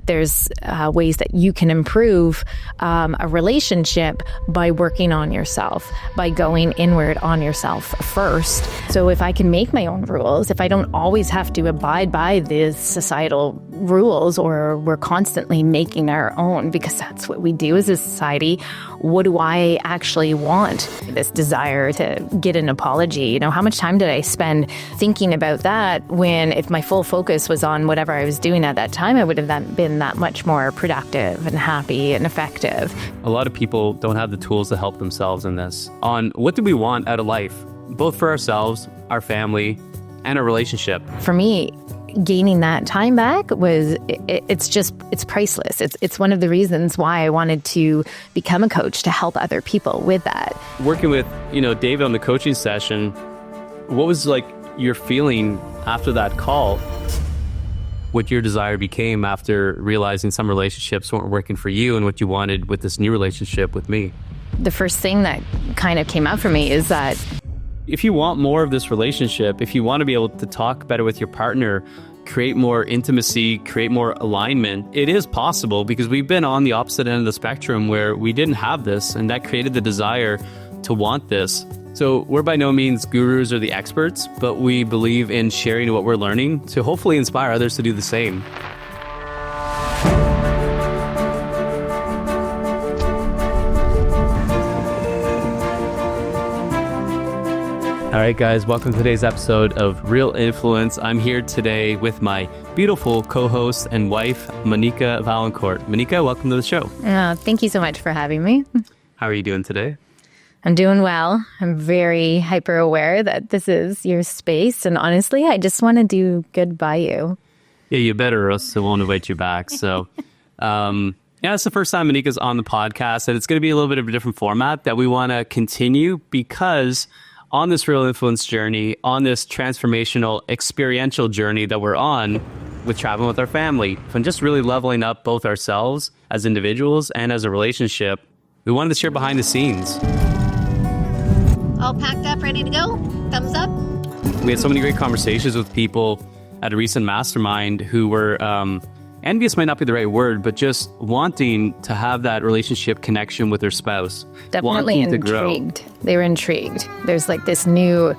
there's ways that you can improve a relationship by working on yourself, by going inward on yourself first. So if I can make my own rules, if I don't always have to abide by these societal rules, or we're constantly making our own, because that's what we do as a society, what do I actually want? This desire to get an apology, how much time did I spend thinking about that, when if my full focus was on whatever I was doing at that time, I would have been that much more productive and happy and effective. A lot of people don't have the tools to help themselves in this. On what do we want out of life, both for ourselves, our family, and our relationship. For me, gaining that time back it's priceless. It's one of the reasons why I wanted to become a coach, to help other people with that. Working with, David on the coaching session, what was your feeling after that call? What your desire became after realizing some relationships weren't working for you, and what you wanted with this new relationship with me? The first thing that kind of came out for me is that if you want more of this relationship, if you want to be able to talk better with your partner, create more intimacy, create more alignment, it is possible, because we've been on the opposite end of the spectrum where we didn't have this, and that created the desire to want this. So we're by no means gurus or the experts, but we believe in sharing what we're learning to hopefully inspire others to do the same. All right, guys, welcome to today's episode of Real Influence. I'm here today with my beautiful co-host and wife, Monica Vaillancourt. Monica, welcome to the show. Oh, thank you so much for having me. How are you doing today? I'm doing well. I'm very hyper aware that this is your space. And honestly, I just want to do good by you. Yeah, you better, or else I won't invite you back. So, it's the first time Monica's on the podcast, and it's going to be a little bit of a different format that we want to continue, because on this Real Influence journey, on this transformational experiential journey that we're on with traveling with our family, and just really leveling up both ourselves as individuals and as a relationship, we wanted to share behind the scenes. All packed up, ready to go? Thumbs up? We had so many great conversations with people at a recent mastermind who were envious might not be the right word, but just wanting to have that relationship connection with their spouse. Definitely intrigued. They were intrigued. There's this new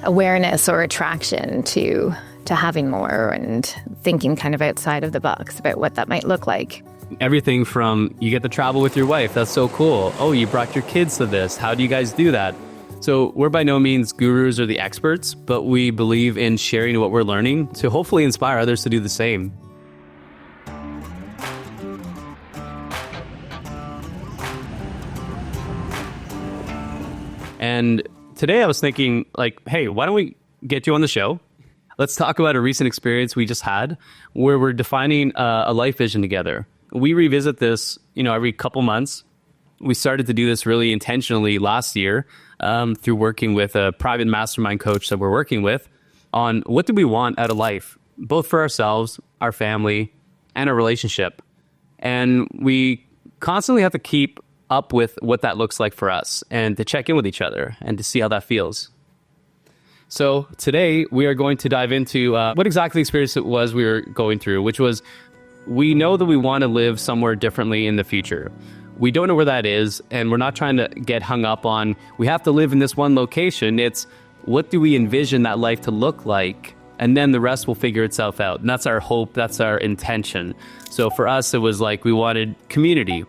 awareness or attraction to having more, and thinking kind of outside of the box about what that might look like. Everything from, you get to travel with your wife, that's so cool. Oh, you brought your kids to this. How do you guys do that? So we're by no means gurus or the experts, but we believe in sharing what we're learning to hopefully inspire others to do the same. And today I was thinking, hey, why don't we get you on the show? Let's talk about a recent experience we just had where we're defining a life vision together. We revisit this, every couple months. We started to do this really intentionally last year through working with a private mastermind coach that we're working with on what do we want out of life, both for ourselves, our family, and our relationship. And we constantly have to keep up with what that looks like for us, and to check in with each other and to see how that feels. So today we are going to dive into what exactly the experience it was we were going through, which was, we know that we want to live somewhere differently in the future. We don't know where that is, and we're not trying to get hung up on, we have to live in this one location. It's, what do we envision that life to look like? And then the rest will figure itself out. And that's our hope, that's our intention. So for us, it was we wanted community.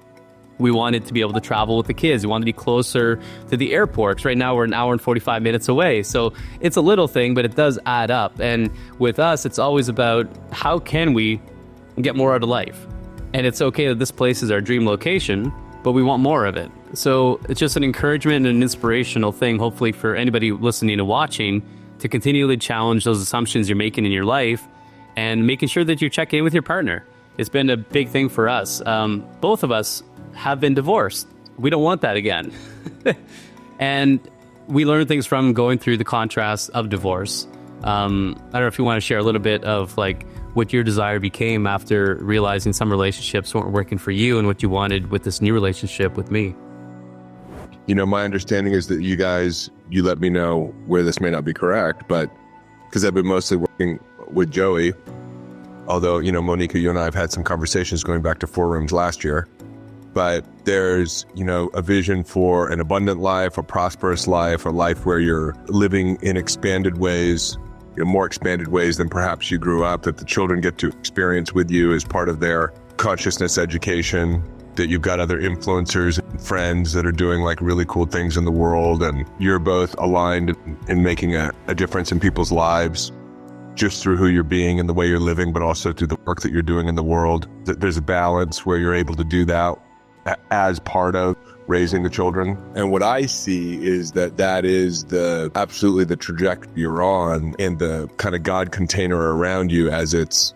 We wanted to be able to travel with the kids. We wanted to be closer to the airports. Right now, we're an hour and 45 minutes away. So it's a little thing, but it does add up. And with us, it's always about, how can we get more out of life? And it's okay that this place is our dream location, but we want more of it. So it's just an encouragement and an inspirational thing, hopefully for anybody listening and watching, to continually challenge those assumptions you're making in your life and making sure that you check in with your partner. It's been a big thing for us. Both of us have been divorced. We don't want that again. And we learn things from going through the contrast of divorce. I don't know if you want to share a little bit of what your desire became after realizing some relationships weren't working for you, and what you wanted with this new relationship with me. My understanding is that you let me know where this may not be correct, but because I've been mostly working with Joey, Although, Monica, you and I have had some conversations going back to 4 Rooms last year. But there's, a vision for an abundant life, a prosperous life, a life where you're living in expanded ways, more expanded ways than perhaps you grew up, that the children get to experience with you as part of their consciousness education, that you've got other influencers and friends that are doing like really cool things in the world, and you're both aligned in making a difference in people's lives just through who you're being and the way you're living, but also through the work that you're doing in the world. That there's a balance where you're able to do that as part of raising the children. And what I see is that is absolutely the trajectory you're on, and the kind of God container around you as it's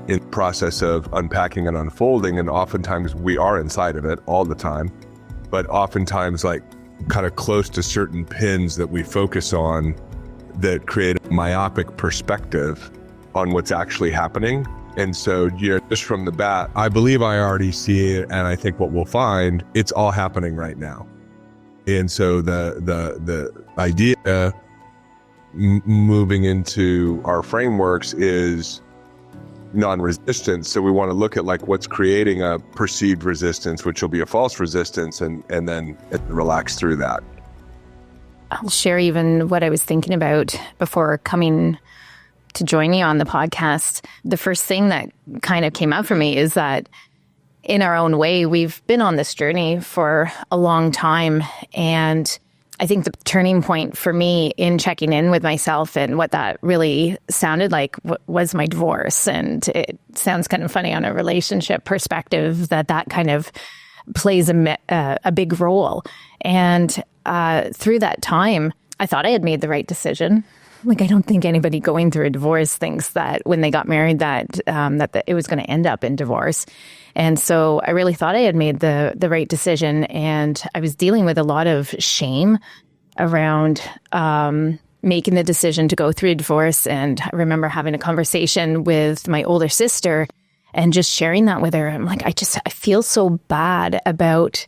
in the process of unpacking and unfolding. And oftentimes we are inside of it all the time, but oftentimes like kind of close to certain pins that we focus on that create a myopic perspective on what's actually happening. And so, just from the bat, I believe I already see it, and I think what we'll find, it's all happening right now. And so the idea moving into our frameworks is non-resistance. So we want to look at like what's creating a perceived resistance, which will be a false resistance, and then relax through that. I'll share even what I was thinking about before coming to join you on the podcast. The first thing that kind of came out for me is that in our own way, we've been on this journey for a long time. And I think the turning point for me in checking in with myself and what that really sounded like was my divorce. And it sounds kind of funny on a relationship perspective that kind of plays a big role. And through that time, I thought I had made the right decision. Like, I don't think anybody going through a divorce thinks that when they got married that it was going to end up in divorce. And so I really thought I had made the right decision. And I was dealing with a lot of shame around making the decision to go through a divorce. And I remember having a conversation with my older sister and just sharing that with her. I'm like, I feel so bad about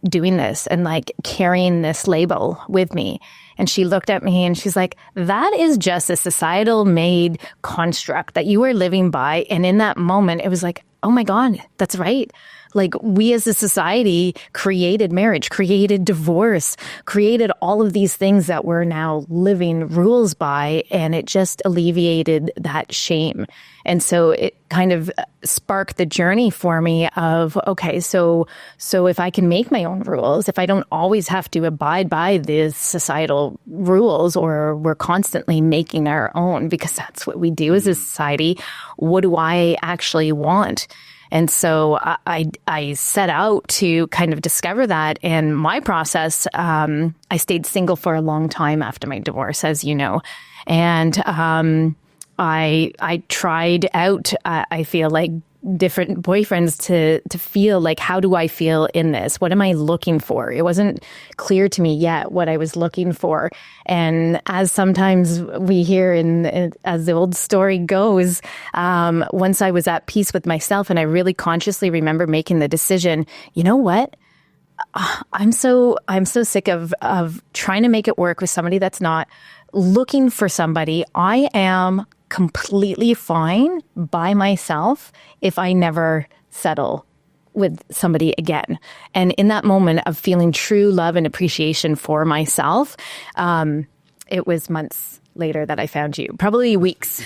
doing this and like carrying this label with me. And she looked at me and she's like, that is just a societal made construct that you are living by. And in that moment, it was like, oh my God, that's right. Like, we as a society created marriage, created divorce, created all of these things that we're now living rules by. And it just alleviated that shame. And so it kind of sparked the journey for me of, okay, so if I can make my own rules, if I don't always have to abide by these societal rules, or we're constantly making our own, because that's what we do as a society, what do I actually want? And so I set out to kind of discover that. And my process, I stayed single for a long time after my divorce, as you know. And I tried out, I feel like, different boyfriends to feel like, how do I feel in this? What am I looking for? It wasn't clear to me yet what I was looking for. And as sometimes we hear, as the old story goes, once I was at peace with myself, and I really consciously remember making the decision, you know what? I'm so sick of trying to make it work with somebody that's not looking for somebody. I am completely fine by myself if I never settle with somebody again. And in that moment of feeling true love and appreciation for myself, it was months later that I found you, probably weeks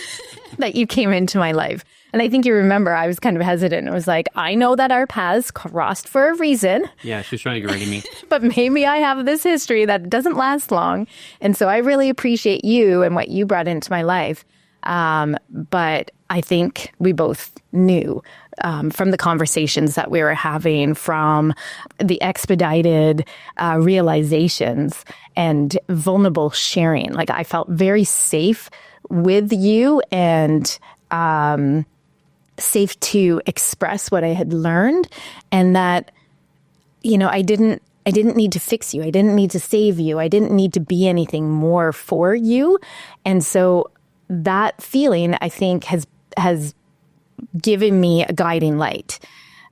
that you came into my life. And I think you remember, I was kind of hesitant. I was like, I know that our paths crossed for a reason. Yeah, she was trying to get rid of me. But maybe I have this history that doesn't last long. And so I really appreciate you and what you brought into my life. But I think we both knew from the conversations that we were having, from the expedited realizations and vulnerable sharing. Like, I felt very safe with you and safe to express what I had learned, and that, I didn't need to fix you. I didn't need to save you. I didn't need to be anything more for you. And so that feeling, I think, has given me a guiding light.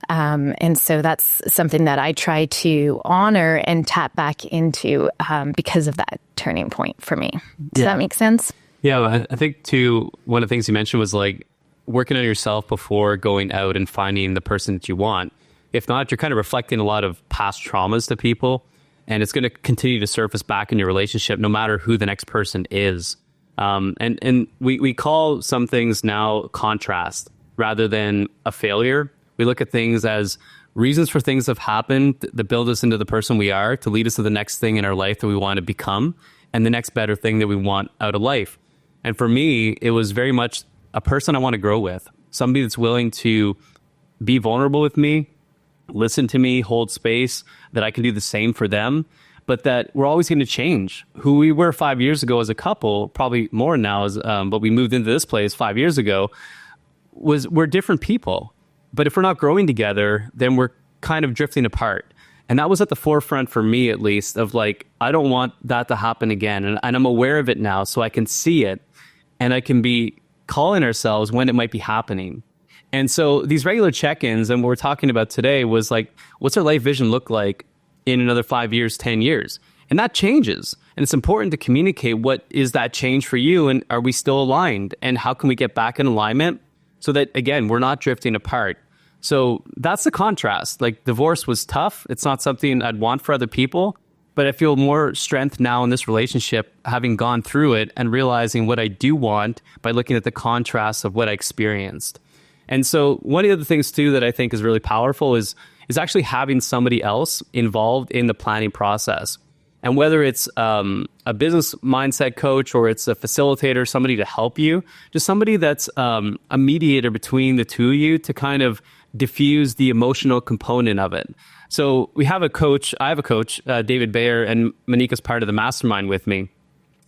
And so that's something that I try to honor and tap back into because of that turning point for me. Does that make sense? Yeah, I think too, one of the things you mentioned was like, working on yourself before going out and finding the person that you want. If not, you're kind of reflecting a lot of past traumas to people, and it's going to continue to surface back in your relationship no matter who the next person is. And we call some things now contrast rather than a failure. We look at things as reasons for things that have happened that build us into the person we are, to lead us to the next thing in our life that we want to become, and the next better thing that we want out of life. And for me, it was very much a person I want to grow with, somebody that's willing to be vulnerable with me, listen to me, hold space, that I can do the same for them, but that we're always going to change. Who we were 5 years ago as a couple, probably more now, but we moved into this place 5 years ago, we're different people. But if we're not growing together, then we're kind of drifting apart. And that was at the forefront for me, at least, of like, I don't want that to happen again. And I'm aware of it now, so I can see it, and I can be calling ourselves when it might be happening. And so these regular check-ins, and what we're talking about today was like, what's our life vision look like in another 5 years, 10 years? And that changes. And it's important to communicate what is that change for you, and are we still aligned? And how can we get back in alignment so that, again, we're not drifting apart? So that's the contrast. Like, divorce was tough. It's not something I'd want for other people, but I feel more strength now in this relationship, having gone through it and realizing what I do want by looking at the contrast of what I experienced. And so one of the things too that I think is really powerful is actually having somebody else involved in the planning process. And whether it's a business mindset coach, or it's a facilitator, somebody to help you, just somebody that's a mediator between the two of you to kind of diffuse the emotional component of it. So I have a coach, David Bayer, and Monika's part of the mastermind with me.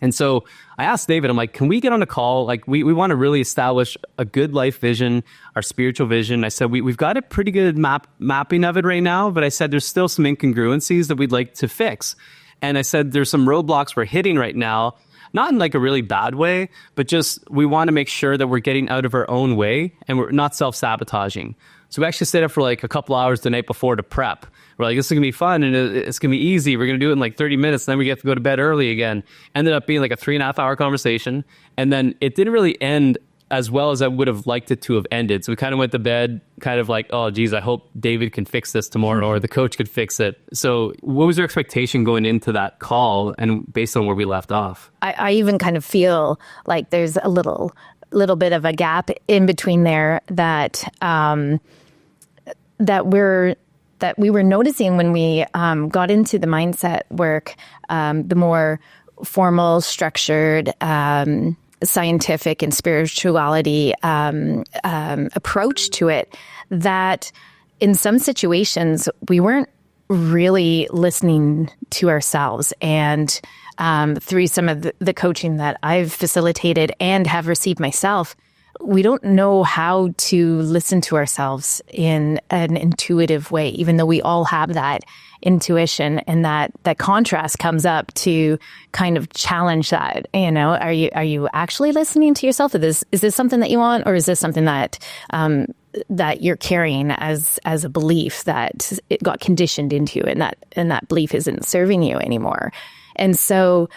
And so I asked David, I'm like, can we get on a call? Like, we want to really establish a good life vision, our spiritual vision. I said, we've got a pretty good mapping of it right now, but I said, there's still some incongruencies that we'd like to fix. And I said, there's some roadblocks we're hitting right now, not in like a really bad way, but just we want to make sure that we're getting out of our own way and we're not self-sabotaging. So we actually stayed up for like a couple hours the night before to prep. We're like, this is going to be fun and it's going to be easy. We're going to do it in like 30 minutes. And then we get to go to bed early again. Ended up being like a 3.5 hour conversation. And then it didn't really end as well as I would have liked it to have ended. So we kind of went to bed kind of like, oh, geez, I hope David can fix this tomorrow, or the coach could fix it. So what was your expectation going into that call, and based on where we left off? I even kind of feel like there's a little bit of a gap in between there that we were noticing when we got into the mindset work, the more formal, structured, scientific and spirituality approach to it, that in some situations we weren't really listening to ourselves. And through some of the coaching that I've facilitated and have received myself, we don't know how to listen to ourselves in an intuitive way, even though we all have that intuition, and that contrast comes up to kind of challenge that. You know, are you actually listening to yourself? Is this something that you want, or is this something that that you're carrying as a belief that it got conditioned into you, and that belief isn't serving you anymore? And so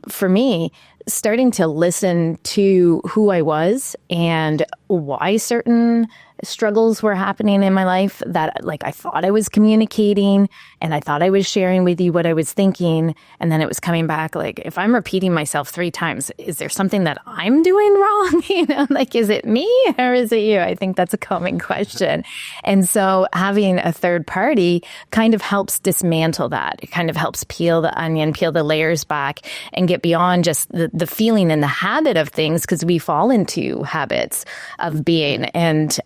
for me, starting to listen to who I was and why certain struggles were happening in my life, that like I thought I was communicating and I thought I was sharing with you what I was thinking, and then it was coming back like, if I'm repeating myself 3 times, is there something that I'm doing wrong? You know, like, is it me or is it you? I think that's a common question. And so having a third party kind of helps dismantle that. It kind of helps peel the onion, peel the layers back, and get beyond just the feeling and the habit of things, because we fall into habits of being. And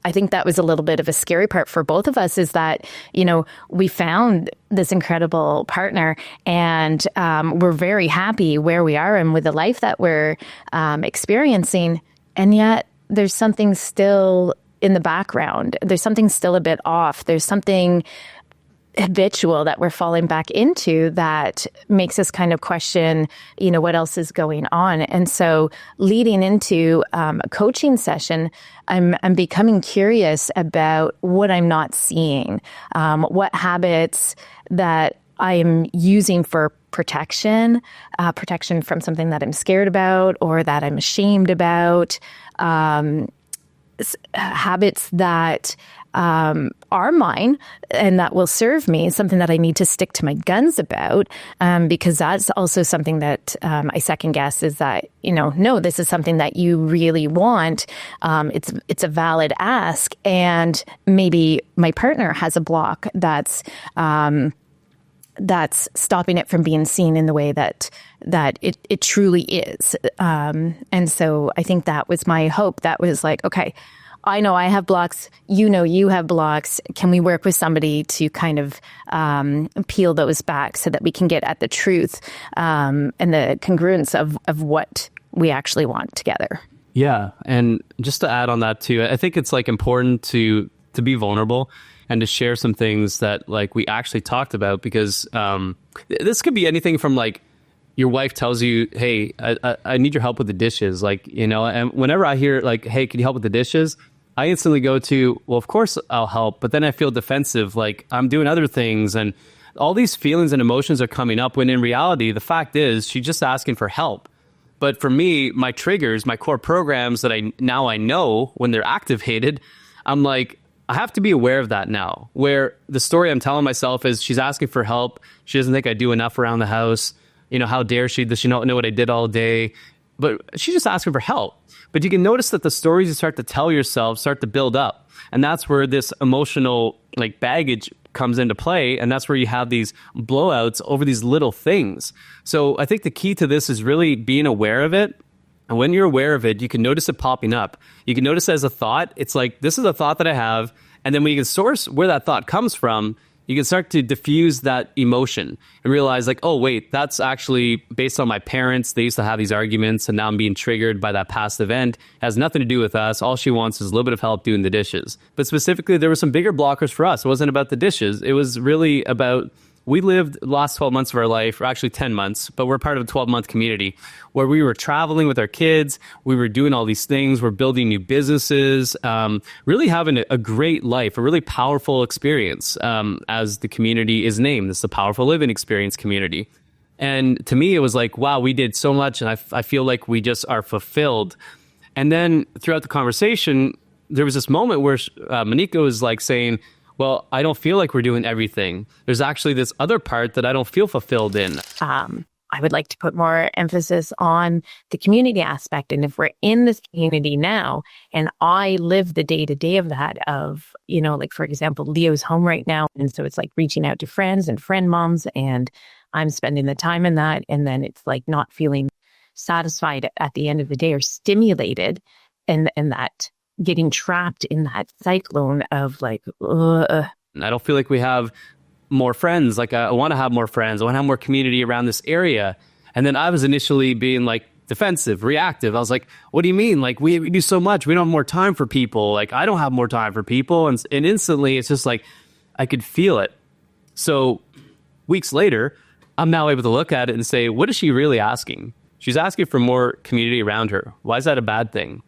I think that was a little bit of a scary part for both of us, is that, you know, we found this incredible partner, and we're very happy where we are and with the life that we're experiencing. And yet there's something still in the background. There's something still a bit off. There's something habitual that we're falling back into that makes us kind of question, you know, what else is going on. And so leading into a coaching session, I'm becoming curious about what I'm not seeing, what habits that I am using for protection from something that I'm scared about or that I'm ashamed about, habits that are mine and that will serve me, something that I need to stick to my guns about, because that's also something that I second guess is that, no, this is something that you really want. It's a valid ask. And maybe my partner has a block that's stopping it from being seen in the way that it truly is. And so I think that was my hope. That was like, okay, I know I have blocks. You have blocks. Can we work with somebody to kind of peel those back so that we can get at the truth and the congruence of what we actually want together? Yeah. And just to add on that too, I think it's like important to be vulnerable and to share some things that like we actually talked about, because this could be anything from like your wife tells you, hey, I need your help with the dishes. Like, and whenever I hear like, hey, can you help with the dishes? I instantly go to, well, of course I'll help. But then I feel defensive, like I'm doing other things. And all these feelings and emotions are coming up when in reality, the fact is she's just asking for help. But for me, my triggers, my core programs that I know when they're activated, I'm like, I have to be aware of that now, where the story I'm telling myself is she's asking for help. She doesn't think I do enough around the house. How dare she? Does she not know what I did all day? But she's just asking for help. But you can notice that the stories you start to tell yourself start to build up. And that's where this emotional like baggage comes into play. And that's where you have these blowouts over these little things. So I think the key to this is really being aware of it. And when you're aware of it, you can notice it popping up. You can notice it as a thought. It's like, this is a thought that I have. And then when you can source where that thought comes from, you can start to diffuse that emotion and realize like, oh, wait, that's actually based on my parents. They used to have these arguments and now I'm being triggered by that past event. It has nothing to do with us. All she wants is a little bit of help doing the dishes. But specifically, there were some bigger blockers for us. It wasn't about the dishes. It was really about, we lived the last 12 months of our life, or actually 10 months, but we're part of a 12-month community where we were traveling with our kids. We were doing all these things. We're building new businesses, really having a great life, a really powerful experience, as the community is named. It's a powerful living experience community. And to me, it was like, wow, we did so much. And I feel like we just are fulfilled. And then throughout the conversation, there was this moment where Monika was like saying, well, I don't feel like we're doing everything. There's actually this other part that I don't feel fulfilled in. I would like to put more emphasis on the community aspect. And if we're in this community now, and I live the day-to-day of that of, like, for example, Leo's home right now. And so it's like reaching out to friends and friend moms, and I'm spending the time in that. And then it's like not feeling satisfied at the end of the day or stimulated, and that getting trapped in that cyclone of like, I don't feel like we have more friends. Like I want to have more friends. I want to have more community around this area. And then I was initially being like defensive, reactive. I was like, what do you mean? Like we do so much. We don't have more time for people. Like I don't have more time for people. And instantly it's just like, I could feel it. So weeks later, I'm now able to look at it and say, what is she really asking? She's asking for more community around her. Why is that a bad thing?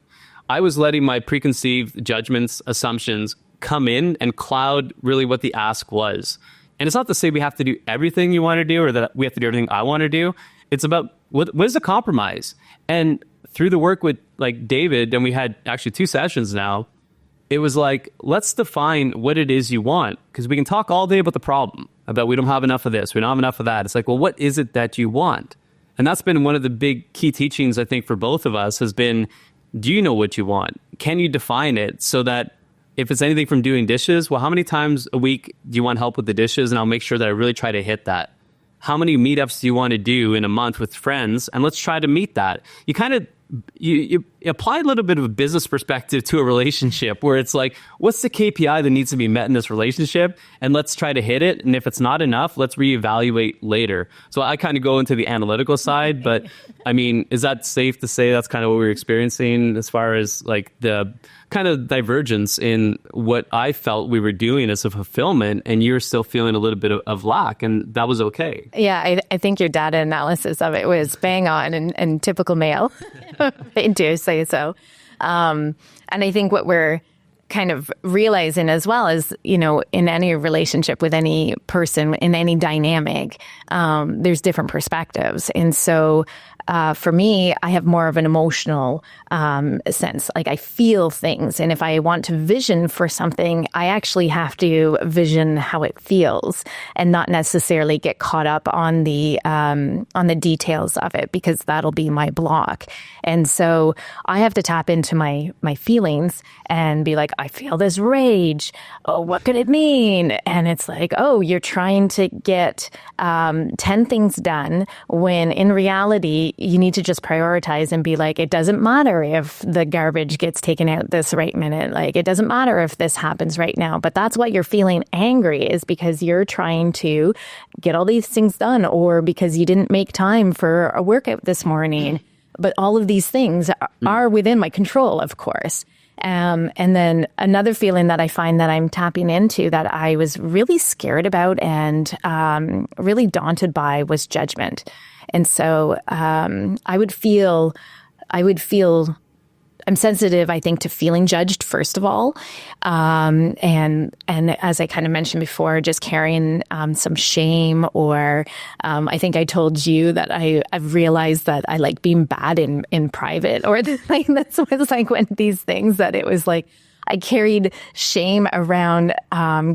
I was letting my preconceived judgments, assumptions come in and cloud really what the ask was. And it's not to say we have to do everything you want to do or that we have to do everything I want to do. It's about what is the compromise? And through the work with like David, and we had actually 2 sessions now, it was like, let's define what it is you want. Because we can talk all day about the problem, about we don't have enough of this, we don't have enough of that. It's like, well, what is it that you want? And that's been one of the big key teachings, I think, for both of us has been, do you know what you want? Can you define it so that if it's anything from doing dishes, well, how many times a week do you want help with the dishes? And I'll make sure that I really try to hit that. How many meetups do you want to do in a month with friends? And let's try to meet that. You kind of, you apply a little bit of a business perspective to a relationship where it's like, what's the KPI that needs to be met in this relationship? And let's try to hit it. And if it's not enough, let's reevaluate later. So I kind of go into the analytical side, but I mean, is that safe to say that's kind of what we're experiencing as far as like the kind of divergence in what I felt we were doing as a fulfillment, and you're still feeling a little bit of lack, and that was okay. Yeah, I think your data analysis of it was bang on and typical male. I do say so. And I think what we're kind of realizing as well is, in any relationship with any person, in any dynamic, there's different perspectives. And so for me, I have more of an emotional sense. Like I feel things. And if I want to vision for something, I actually have to vision how it feels and not necessarily get caught up on the details of it, because that'll be my block. And so I have to tap into my feelings and be like, I feel this rage. Oh, what could it mean? And it's like, oh, you're trying to get 10 things done when in reality, you need to just prioritize and be like, it doesn't matter if the garbage gets taken out this right minute. Like, it doesn't matter if this happens right now. But that's what you're feeling angry is because you're trying to get all these things done, or because you didn't make time for a workout this morning. But all of these things are within my control, of course. And then another feeling that I find that I'm tapping into that I was really scared about and really daunted by was judgment. And so I would feel I'm sensitive, I think, to feeling judged, first of all. And as I kind of mentioned before, just carrying some shame, or I think I told you that I've realized that I like being bad in private, or like that's what it's like when these things that it was like, I carried shame around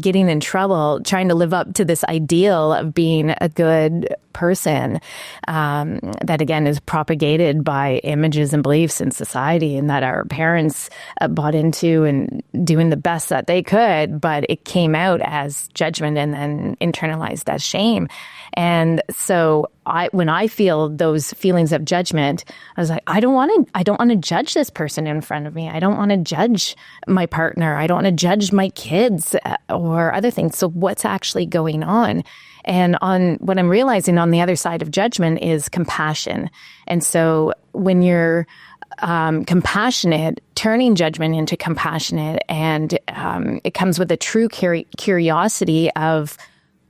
getting in trouble, trying to live up to this ideal of being a good person that, again, is propagated by images and beliefs in society, and that our parents bought into and doing the best that they could, but it came out as judgment and then internalized as shame. And so when I feel those feelings of judgment, I was like, I don't want to judge this person in front of me. I don't want to judge my partner. I don't want to judge my kids or other things. So what's actually going on? And on what I'm realizing on the other side of judgment is compassion. And so when you're compassionate, turning judgment into compassionate, and it comes with a true curiosity of,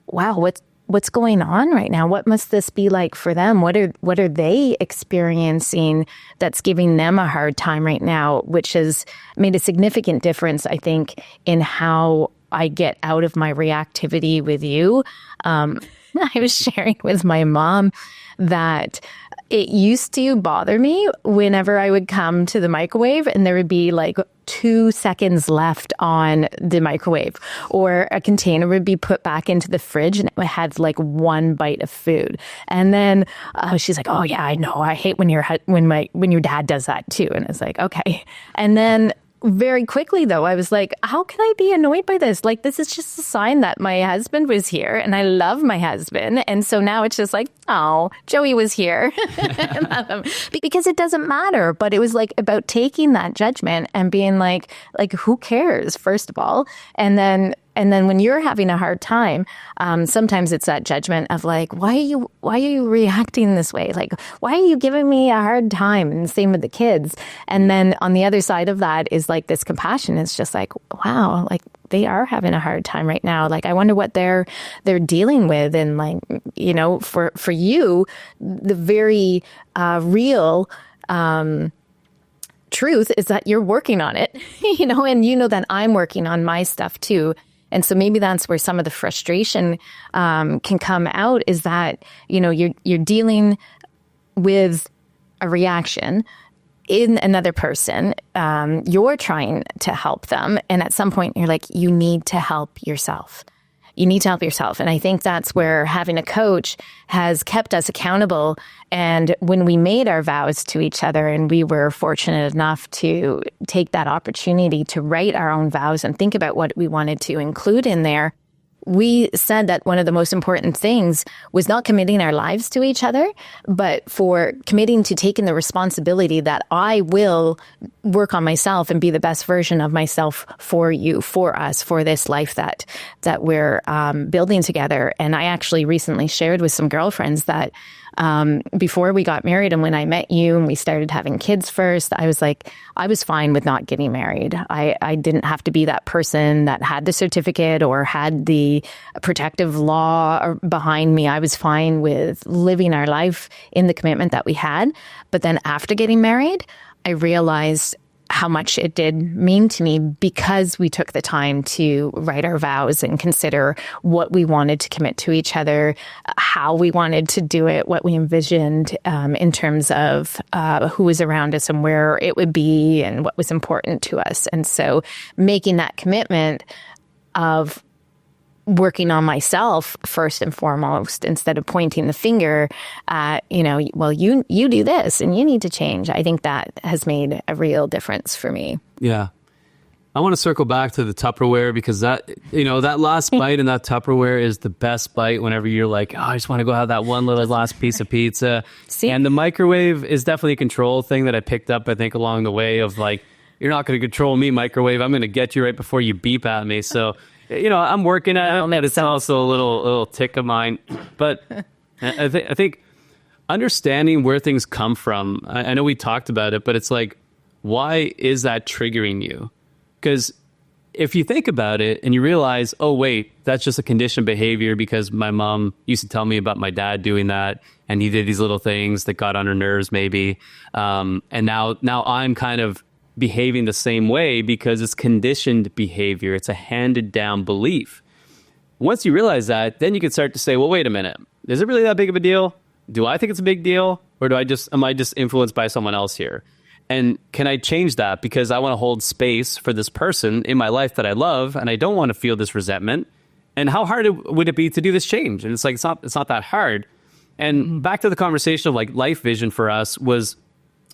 wow, what's going on right now? What must this be like for them? What are they experiencing that's giving them a hard time right now, which has made a significant difference, I think, in how I get out of my reactivity with you. I was sharing with my mom that it used to bother me whenever I would come to the microwave and there would be like 2 seconds left on the microwave, or a container would be put back into the fridge and it had like one bite of food. And then she's like, "Oh yeah, I know. I hate when your dad does that too." And it's like, okay. And then very quickly, though, I was like, how can I be annoyed by this? Like, this is just a sign that my husband was here and I love my husband. And so now it's just like, oh, Joey was here. Because it doesn't matter. But it was like about taking that judgment and being like, who cares, first of all? And then when you're having a hard time, sometimes it's that judgment of like, why are you reacting this way? Like, why are you giving me a hard time? And same with the kids. And then on the other side of that is like this compassion. It's just like, wow, like they are having a hard time right now. Like, I wonder what they're dealing with. And like, for you, the very real truth is that you're working on it, and that I'm working on my stuff too. And so maybe that's where some of the frustration can come out, is that, you're dealing with a reaction in another person. You're trying to help them. And at some point you're like, you need to help yourself. You need to help yourself. And I think that's where having a coach has kept us accountable. And when we made our vows to each other, and we were fortunate enough to take that opportunity to write our own vows and think about what we wanted to include in there, we said that one of the most important things was not committing our lives to each other, but for committing to taking the responsibility that I will work on myself and be the best version of myself for you, for us, for this life that we're building together. And I actually recently shared with some girlfriends that before we got married and when I met you and we started having kids first, I was like, I was fine with not getting married. I didn't have to be that person that had the certificate or had the protective law behind me. I was fine with living our life in the commitment that we had. But then after getting married, I realized how much it did mean to me because we took the time to write our vows and consider what we wanted to commit to each other, how we wanted to do it, what we envisioned in terms of who was around us and where it would be and what was important to us. And so making that commitment of working on myself first and foremost, instead of pointing the finger at, well, you do this and you need to change. I think that has made a real difference for me. Yeah. I want to circle back to the Tupperware because that last bite in that Tupperware is the best bite whenever you're like, oh, I just want to go have that one little last piece of pizza. See? And the microwave is definitely a control thing that I picked up, I think, along the way of like, you're not going to control me, microwave. I'm going to get you right before you beep at me. So I'm working at it. It's also a little tick of mine. But I think understanding where things come from, I know we talked about it, but it's like, why is that triggering you? Because if you think about it and you realize, oh, wait, that's just a conditioned behavior because my mom used to tell me about my dad doing that and he did these little things that got on her nerves maybe. And now I'm kind of behaving the same way because it's conditioned behavior. It's a handed down belief. Once you realize that, then you can start to say, well, wait a minute. Is it really that big of a deal? Do I think it's a big deal? Or am I just influenced by someone else here? And can I change that because I want to hold space for this person in my life that I love and I don't want to feel this resentment? And how hard would it be to do this change? And it's like, it's not that hard. And back to the conversation of like life vision for us was,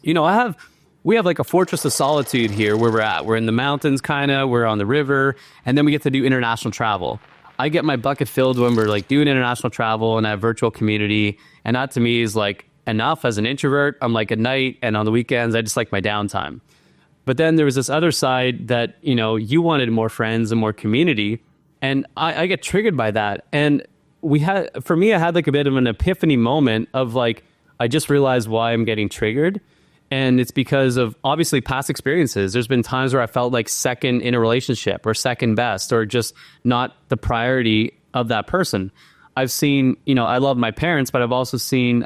we have like a fortress of solitude here where we're at. We're in the mountains, kind of. We're on the river. And then we get to do international travel. I get my bucket filled when we're like doing international travel and I have virtual community. And that to me is like enough as an introvert. I'm like at night and on the weekends, I just like my downtime. But then there was this other side that, you wanted more friends and more community. And I get triggered by that. And I had like a bit of an epiphany moment of like, I just realized why I'm getting triggered. And it's because of obviously past experiences. There's been times where I felt like second in a relationship or second best or just not the priority of that person. I've seen, I love my parents, but I've also seen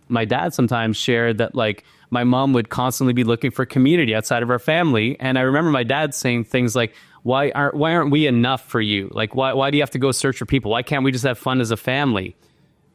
my dad sometimes share that like my mom would constantly be looking for community outside of our family. And I remember my dad saying things like, why aren't we enough for you? Like, why do you have to go search for people? Why can't we just have fun as a family?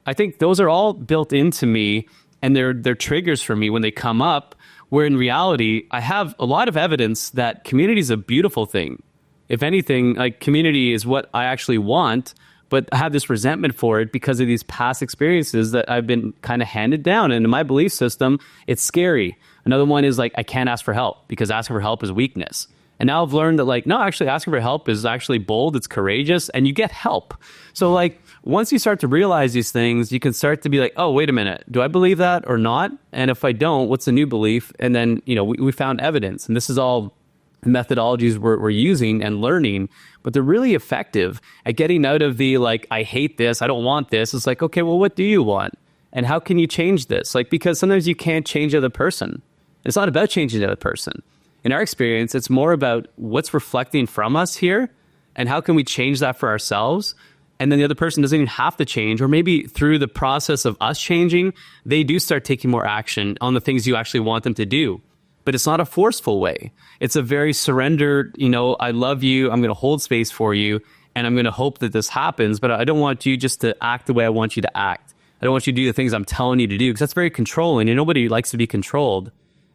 I think those are all built into me. And they're triggers for me when they come up, where in reality, I have a lot of evidence that community is a beautiful thing. If anything, like community is what I actually want, but I have this resentment for it because of these past experiences that I've been kind of handed down. And in my belief system, it's scary. Another one is like, I can't ask for help because asking for help is weakness. And now I've learned that like, no, actually asking for help is actually bold, it's courageous, and you get help. So like, once you start to realize these things, you can start to be like, oh, wait a minute, do I believe that or not? And if I don't, what's the new belief? And then, we found evidence. And this is all methodologies we're using and learning, but they're really effective at getting out of the like, I hate this, I don't want this. It's like, okay, well, what do you want? And how can you change this? Like, because sometimes you can't change the other person. It's not about changing the other person. In our experience, it's more about what's reflecting from us here and how can we change that for ourselves. And then the other person doesn't even have to change, or maybe through the process of us changing, they do start taking more action on the things you actually want them to do. But it's not a forceful way. It's a very surrendered, I love you, I'm going to hold space for you, and I'm going to hope that this happens, but I don't want you just to act the way I want you to act. I don't want you to do the things I'm telling you to do, because that's very controlling, and nobody likes to be controlled.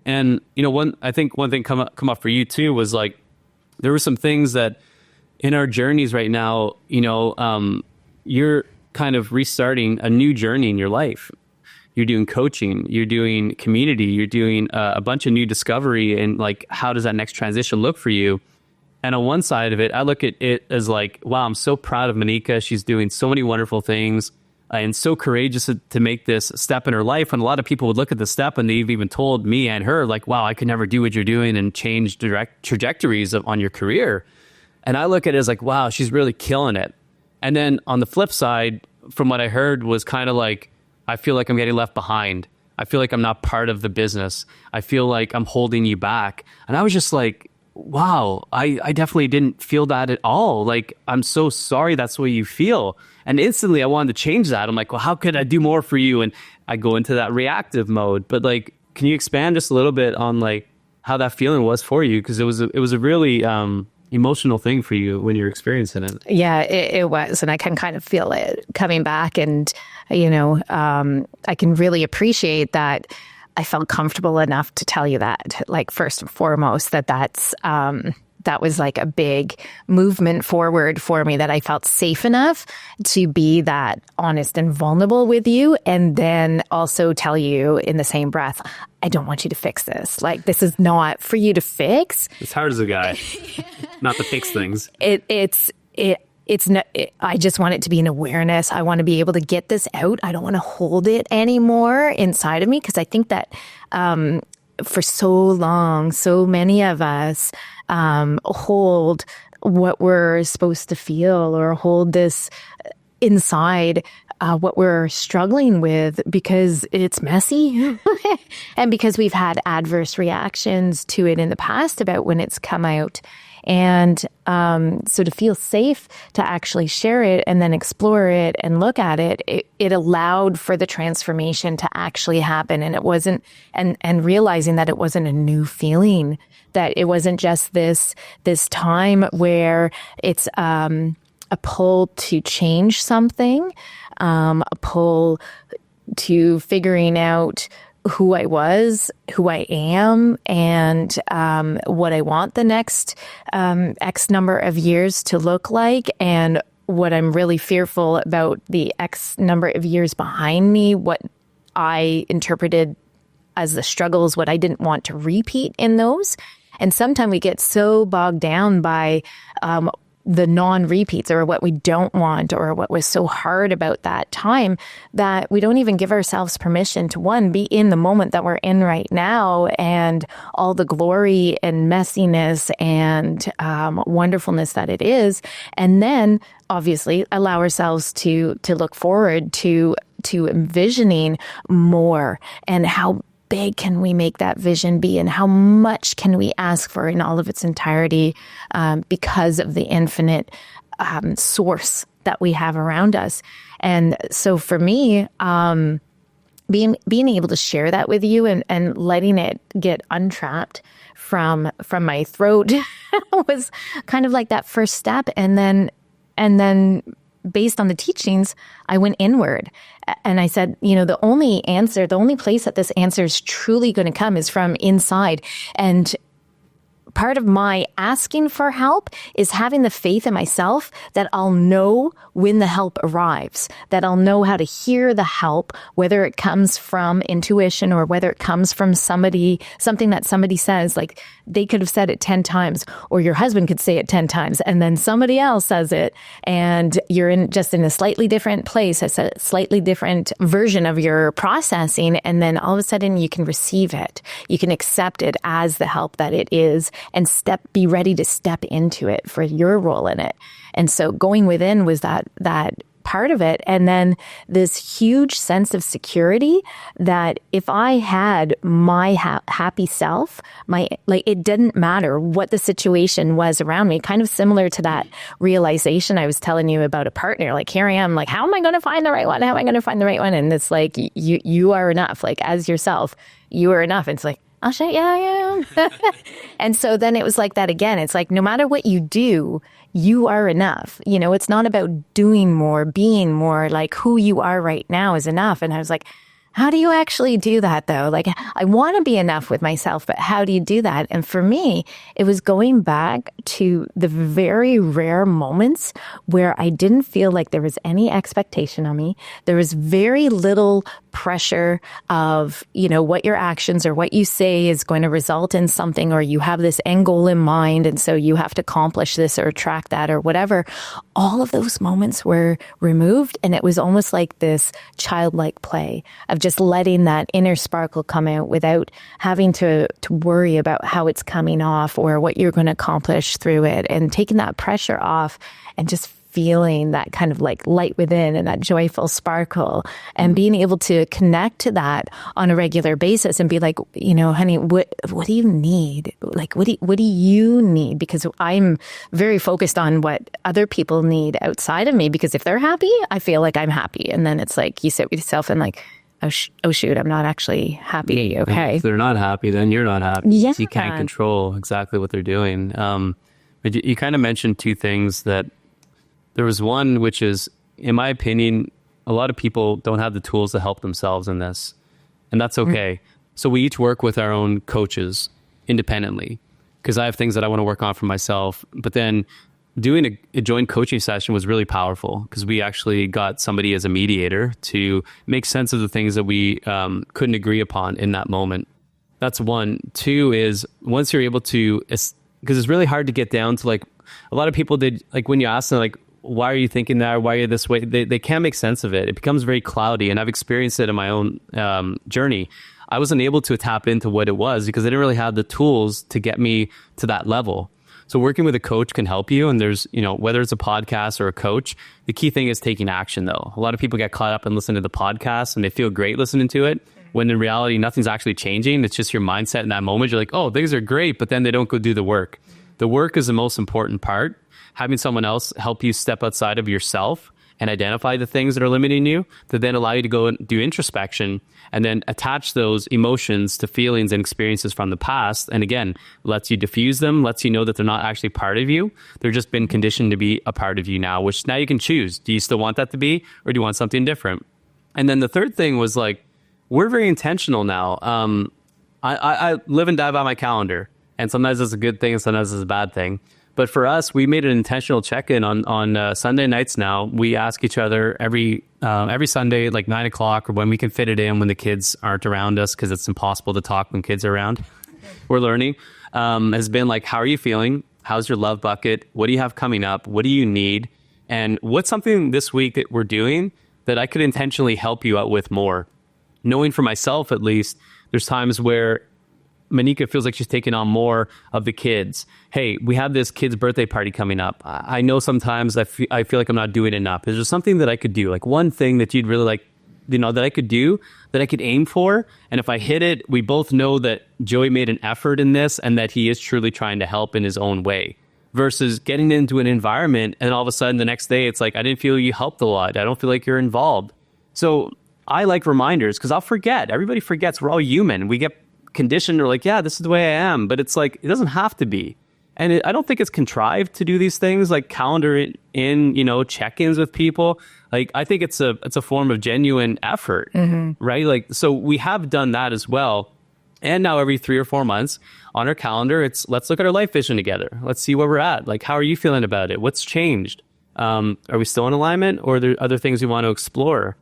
And, one thing come up for you too was like, there were some things that in our journeys right now, you're kind of restarting a new journey in your life. You're doing coaching, you're doing community, you're doing a bunch of new discovery, and like, how does that next transition look for you? And on one side of it, I look at it as like, wow, I'm so proud of Monika. She's doing so many wonderful things and so courageous to make this step in her life. And a lot of people would look at the step and they've even told me and her like, wow, I could never do what you're doing and change direct trajectories on your career. And I look at it as like, wow, she's really killing it. And then on the flip side, from what I heard was kind of like, I feel like I'm getting left behind. I feel like I'm not part of the business. I feel like I'm holding you back. And I was just like, wow, I definitely didn't feel that at all. Like, I'm so sorry that's the way you feel. And instantly I wanted to change that. I'm like, well, how could I do more for you? And I go into that reactive mode. But like, can you expand just a little bit on like how that feeling was for you, because it was a really emotional thing for you when you're experiencing it. Yeah, it was. And I can kind of feel it coming back. And, I can really appreciate that I felt comfortable enough to tell you that, like, first and foremost, that was like a big movement forward for me, that I felt safe enough to be that honest and vulnerable with you. And then also tell you in the same breath, I don't want you to fix this. Like, this is not for you to fix. It's hard as a guy not to fix things. I just want it to be an awareness. I want to be able to get this out. I don't want to hold it anymore inside of me, because I think that for so long, so many of us hold what we're supposed to feel, or hold this inside what we're struggling with, because it's messy and because we've had adverse reactions to it in the past about when it's come out. And so to feel safe to actually share it and then explore it and look at it, it allowed for the transformation to actually happen. And it wasn't, and realizing that it wasn't a new feeling, that it wasn't just this time where it's a pull to change something, a pull to figuring out who I was, who I am, and what I want the next X number of years to look like, and what I'm really fearful about the X number of years behind me, what I interpreted as the struggles, what I didn't want to repeat in those. And sometimes we get so bogged down by the non-repeats, or what we don't want, or what was so hard about that time, that we don't even give ourselves permission to, one, be in the moment that we're in right now, and all the glory and messiness and wonderfulness that it is. And then obviously allow ourselves to look forward to envisioning more, and how big can we make that vision be, and how much can we ask for in all of its entirety, because of the infinite source that we have around us. And so for me, being able to share that with you and letting it get untrapped from my throat was kind of like that first step. And then based on the teachings, I went inward, and I said, the only place that this answer is truly going to come is from inside. And part of my asking for help is having the faith in myself that I'll know when the help arrives, that I'll know how to hear the help, whether it comes from intuition or whether it comes from something that somebody says. Like, they could have said it 10 times, or your husband could say it 10 times, and then somebody else says it, and you're in a slightly different place, a slightly different version of your processing, and then all of a sudden you can receive it. You can accept it as the help that it is, and be ready to step into it for your role in it. And so going within was that part of it. And then this huge sense of security that if I had my happy self, it didn't matter what the situation was around me, kind of similar to that realization I was telling you about a partner. Like, here I am, like, how am I going to find the right one? How am I going to find the right one? And it's like, you are enough. Like, as yourself, you are enough. And it's like, I'll show you, yeah, I am. And so then it was like that again. It's like, no matter what you do, you are enough. It's not about doing more, being more. Like, who you are right now is enough. And I was like, how do you actually do that, though? Like, I want to be enough with myself, but how do you do that? And for me, it was going back to the very rare moments where I didn't feel like there was any expectation on me. There was very little pressure of, what your actions or what you say is going to result in something, or you have this end goal in mind, and so you have to accomplish this or track that or whatever. All of those moments were removed, and it was almost like this childlike play of just letting that inner sparkle come out without having to worry about how it's coming off or what you're going to accomplish through it, and taking that pressure off and just feeling that kind of like light within and that joyful sparkle, and being able to connect to that on a regular basis and be like, honey, what do you need? Like, what do you need? Because I'm very focused on what other people need outside of me, because if they're happy, I feel like I'm happy. And then it's like, you sit with yourself and like, oh shoot, I'm not actually happy. Okay. If they're not happy, then you're not happy. Yeah. You can't control exactly what they're doing. But you kind of mentioned two things. That there was one, which is, in my opinion, a lot of people don't have the tools to help themselves in this. And that's okay. So we each work with our own coaches independently, because I have things that I want to work on for myself. But then doing a joint coaching session was really powerful, because we actually got somebody as a mediator to make sense of the things that we couldn't agree upon in that moment. That's one. Two is, once you're able to, because it's really hard to get down to, like, a lot of people did, like, when you ask them, like, why are you thinking that? Why are you this way? They can't make sense of it. It becomes very cloudy. And I've experienced it in my own journey. I wasn't able to tap into what it was because I didn't really have the tools to get me to that level. So working with a coach can help you. And there's, whether it's a podcast or a coach, the key thing is taking action, though. A lot of people get caught up and listen to the podcast and they feel great listening to it, when in reality, nothing's actually changing. It's just your mindset in that moment. You're like, oh, things are great, but then they don't go do the work. The work is the most important part. Having someone else help you step outside of yourself and identify the things that are limiting you, to then allow you to go and do introspection and then attach those emotions to feelings and experiences from the past. And again, lets you diffuse them, lets you know that they're not actually part of you. They're just been conditioned to be a part of you now, which now you can choose. Do you still want that to be, or do you want something different? And then the third thing was, like, we're very intentional now. I live and die by my calendar. And sometimes it's a good thing and sometimes it's a bad thing. But for us, we made an intentional check-in on Sunday nights now. We ask each other every Sunday, like 9 o'clock, or when we can fit it in when the kids aren't around us, because it's impossible to talk when kids are around. We're learning. Has been like, how are you feeling? How's your love bucket? What do you have coming up? What do you need? And what's something this week that we're doing that I could intentionally help you out with more? Knowing for myself, at least, there's times where Monika feels like she's taking on more of the kids. Hey, we have this kid's birthday party coming up. I know sometimes I feel like I'm not doing enough. Is there something that I could do? Like one thing that you'd really like, that I could do, that I could aim for? And if I hit it, we both know that Joey made an effort in this and that he is truly trying to help in his own way. Versus getting into an environment and all of a sudden the next day, it's like, I didn't feel you helped a lot. I don't feel like you're involved. So I like reminders, because I'll forget. Everybody forgets. We're all human. We get conditioned, or like, yeah, this is the way I am, but it's like, it doesn't have to be. And I don't think it's contrived to do these things, like calendar it in, check-ins with people. Like, I think it's a form of genuine effort, right? Like, so we have done that as well. And now every 3 or 4 months on our calendar, let's look at our life vision together. Let's see where we're at. Like, how are you feeling about it? What's changed? Are we still in alignment, or are there other things we want to explore?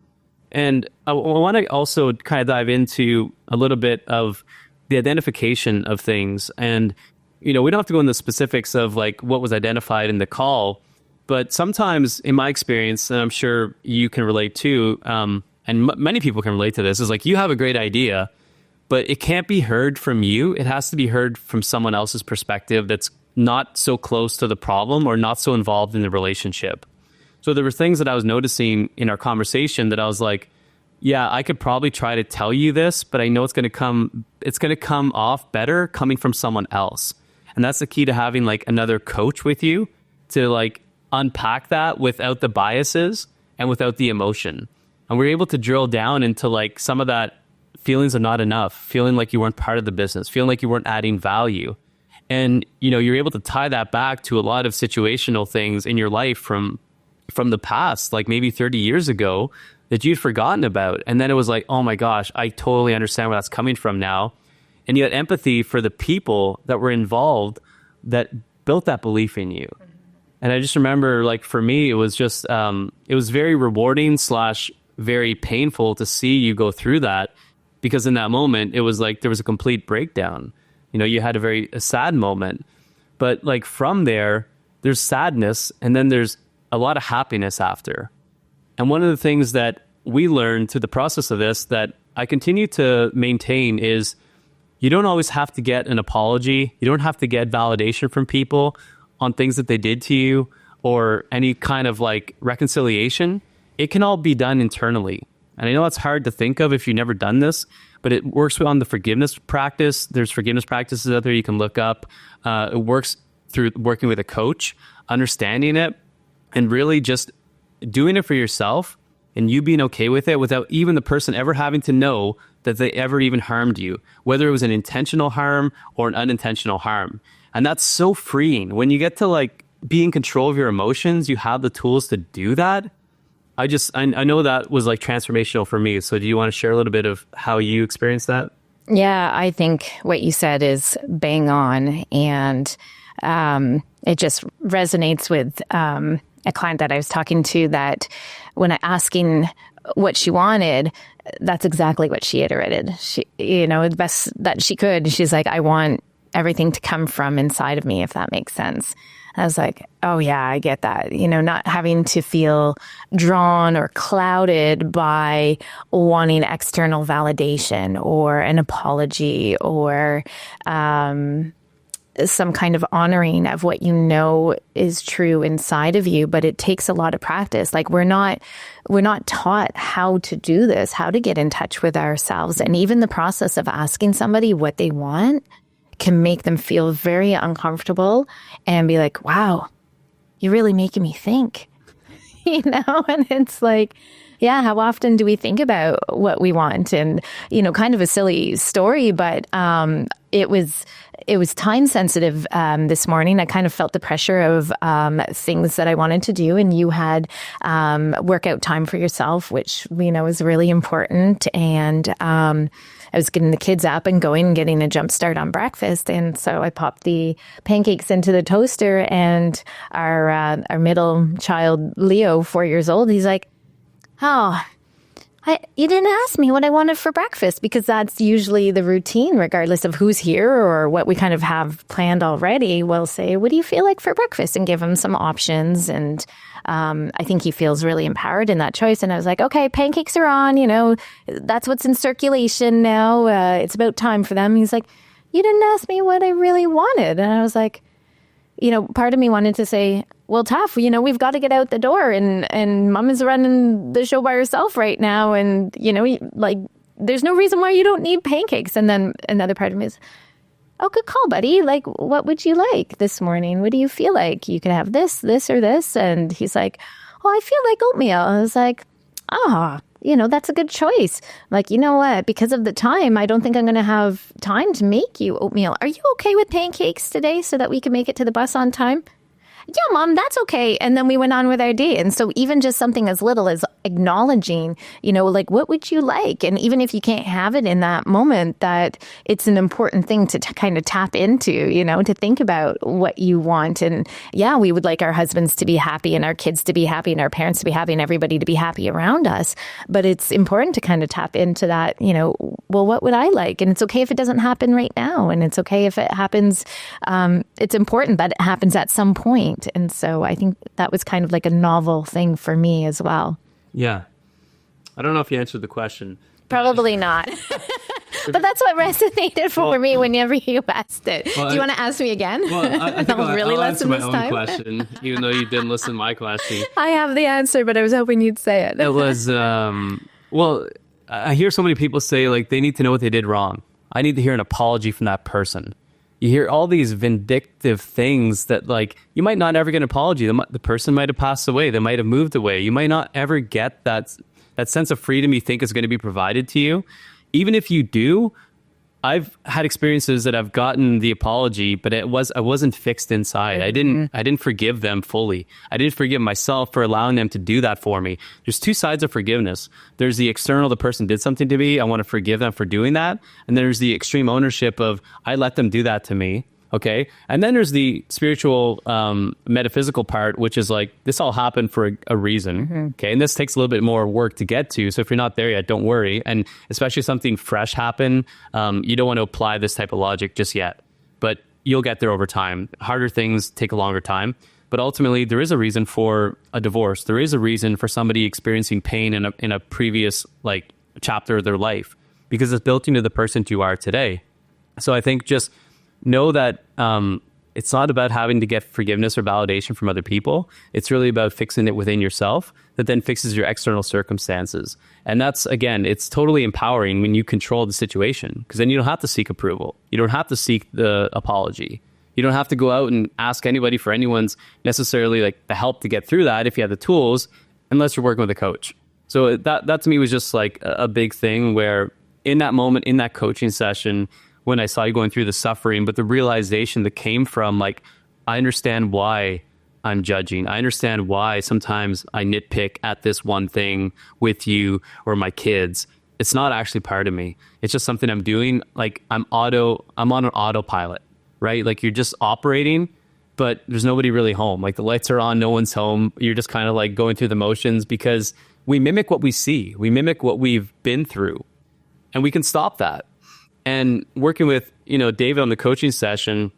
And I want to also kind of dive into a little bit of the identification of things. And, we don't have to go into the specifics of like what was identified in the call, but sometimes in my experience, and I'm sure you can relate to, and many people can relate to this, is like, you have a great idea, but it can't be heard from you. It has to be heard from someone else's perspective that's not so close to the problem or not so involved in the relationship. So there were things that I was noticing in our conversation that I was like, yeah, I could probably try to tell you this, but I know it's going to come off better coming from someone else. And that's the key to having like another coach with you, to like unpack that without the biases and without the emotion. And we're able to drill down into like some of that feelings of not enough, feeling like you weren't part of the business, feeling like you weren't adding value. And, you're able to tie that back to a lot of situational things in your life from the past, like maybe 30 years ago, that you'd forgotten about. And then it was like, oh my gosh, I totally understand where that's coming from now. And you had empathy for the people that were involved that built that belief in you. And I just remember, like, for me, it was just, it was very rewarding / very painful to see you go through that, because in that moment, it was like there was a complete breakdown. You had a sad moment, but like from there's sadness, and then there's a lot of happiness after. And one of the things that we learned through the process of this that I continue to maintain is, you don't always have to get an apology. You don't have to get validation from people on things that they did to you, or any kind of like reconciliation. It can all be done internally. And I know it's hard to think of if you've never done this, but it works on the forgiveness practice. There's forgiveness practices out there you can look up. It works through working with a coach, understanding it, and really just doing it for yourself and you being okay with it without even the person ever having to know that they ever even harmed you, whether it was an intentional harm or an unintentional harm. And that's so freeing. When you get to like be in control of your emotions, you have the tools to do that. I know that was like transformational for me. So do you want to share a little bit of how you experienced that? Yeah, I think what you said is bang on. And it just resonates with a client that I was talking to, that when I asking what she wanted, that's exactly what she iterated. She, the best that she could. She's like, I want everything to come from inside of me, if that makes sense. I was like, oh yeah, I get that. Not having to feel drawn or clouded by wanting external validation or an apology or some kind of honoring of what is true inside of you. But it takes a lot of practice. Like we're not taught how to do this, how to get in touch with ourselves. And even the process of asking somebody what they want can make them feel very uncomfortable and be like, wow, you're really making me think, and it's like, yeah, how often do we think about what we want? And, kind of a silly story, but it was time sensitive this morning. I kind of felt the pressure of things that I wanted to do. And you had workout time for yourself, which, is really important. And I was getting the kids up and going and getting a jump start on breakfast. And so I popped the pancakes into the toaster, and our middle child, Leo, 4 years old, he's like, oh, you didn't ask me what I wanted for breakfast, because that's usually the routine, regardless of who's here or what we kind of have planned already. We'll say, what do you feel like for breakfast? And give him some options. And I think he feels really empowered in that choice. And I was like, okay, pancakes are on, that's what's in circulation now. It's about time for them. He's like, you didn't ask me what I really wanted. And I was like, part of me wanted to say, well, tough, we've got to get out the door, and mom is running the show by herself right now. And, there's no reason why you don't need pancakes. And then another part of me is, oh, good call, buddy. Like, what would you like this morning? What do you feel like? You can have this, or this. And he's like, oh, I feel like oatmeal. I was like, that's a good choice. Like, you know what? Because of the time, I don't think I'm going to have time to make you oatmeal. Are you okay with pancakes today so that we can make it to the bus on time? Yeah, Mom, that's okay. And then we went on with our day. And so even just something as little as acknowledging, like, what would you like? And even if you can't have it in that moment, that it's an important thing to kind of tap into, to think about what you want. And yeah, we would like our husbands to be happy and our kids to be happy and our parents to be happy and everybody to be happy around us. But it's important to kind of tap into that, well, what would I like? And it's okay if it doesn't happen right now. And it's okay if it happens. It's important that it happens at some point. And so I think that was kind of like a novel thing for me as well. Yeah. I don't know if you answered the question. Probably not. But that's what resonated for me whenever you asked it. Do you want to ask me again? Well, I think I'll really listen my this own time. question, even though you didn't listen to my question. I have the answer, but I was hoping you'd say it. It was, I hear so many people say, like, they need to know what they did wrong. I need to hear an apology from that person. You hear all these vindictive things that, like, you might not ever get an apology. The person might have passed away. They might have moved away. You might not ever get that sense of freedom you think is going to be provided to you. Even if you do, I've had experiences that I've gotten the apology, but I wasn't fixed inside. I didn't forgive them fully. I didn't forgive myself for allowing them to do that for me. There's two sides of forgiveness. There's the external, the person did something to me, I want to forgive them for doing that. And there's the extreme ownership of, I let them do that to me. Okay. And then there's the spiritual, metaphysical part, which is like, this all happened for a reason. Mm-hmm. Okay. And this takes a little bit more work to get to. So if you're not there yet, don't worry. And especially something fresh happen, you don't want to apply this type of logic just yet, but you'll get there over time. Harder things take a longer time. But ultimately, there is a reason for a divorce. There is a reason for somebody experiencing pain in a previous like chapter of their life, because it's built into the person you are today. So I think just know that it's not about having to get forgiveness or validation from other people. It's really about fixing it within yourself that then fixes your external circumstances. And that's, again, it's totally empowering when you control the situation, because then you don't have to seek approval. You don't have to seek the apology. You don't have to go out and ask anybody for anyone's necessarily like the help to get through that if you have the tools, unless you're working with a coach. So that to me was just like a big thing where in that moment, in that coaching session, when I saw you going through the suffering, but the realization that came from like, I understand why I'm judging. I understand why sometimes I nitpick at this one thing with you or my kids. It's not actually part of me. It's just something I'm doing. Like I'm on an autopilot, right? Like you're just operating, but there's nobody really home. Like the lights are on, no one's home. You're just kind of like going through the motions because we mimic what we see. We mimic what we've been through, and we can stop that. And working with, David on the coaching session,